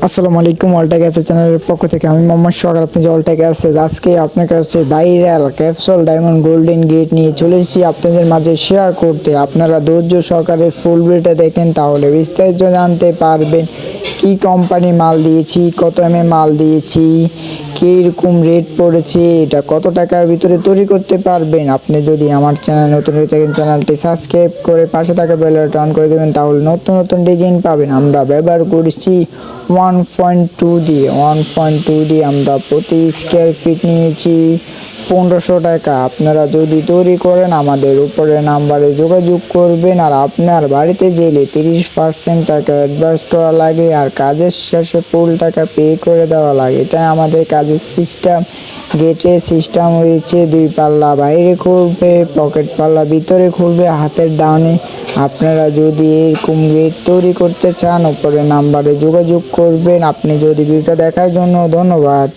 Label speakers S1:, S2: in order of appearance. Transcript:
S1: আসসালামু আলাইকুম। অলটেক অ্যাসেস চ্যানেলের পক্ষ থেকে আমি মোহাম্মদ সোহাগ, আপনি যে অলটেক অ্যাসেস আজকে আপনার কাছে viral capsule diamond golden gate নিয়ে চলে এসেছি আপনাদের মাঝে শেয়ার করতে। আপনারা ধৈর্য সহকারে ফুল ভিডিওটা দেখেন, তাহলে বিস্তারিত জানতে পারবেন কি কোম্পানি মাল দিয়েছি, কত মাল দিয়েছি, কীরকম রেট পড়েছে, এটা কত টাকার ভিতরে তৈরি করতে পারবেন। আপনি যদি আমার চ্যানেল নতুন হয়ে থাকেন, চ্যানেলটি সাবস্ক্রাইব করে পাশে থাকা বেল আইকন অন করে দেবেন, তাহলে নতুন নতুন ডিজাইন পাবেন। আমরা ব্যবহার করেছি 1.2 দিয়ে 1.2 দিয়ে আমরা প্রতি স্কোয়ার ফিট নিয়েছি 1500 টাকা। আপনারা যদি তৈরি করেন আমাদের উপরে নাম্বারে যোগাযোগ করবেন, আর আপনার বাড়িতে গেলে 30% টাকা অ্যাডভান্স করা লাগে, আর কাজের শেষে ফুল টাকা পে করে দেওয়া লাগে। এটা আমাদের কাজের সিস্টেম। গেটের সিস্টেম হয়েছে 2 পাল্লা বাইরে খুলবে, পকেট পাল্লা ভিতরে খুলবে, হাতের ডাউনে। আপনারা যদি এরকম গেট তৈরি করতে চান উপরে নাম্বারে যোগাযোগ করবেন। আপনি যদি ভিডিওটা দেখার জন্য ধন্যবাদ।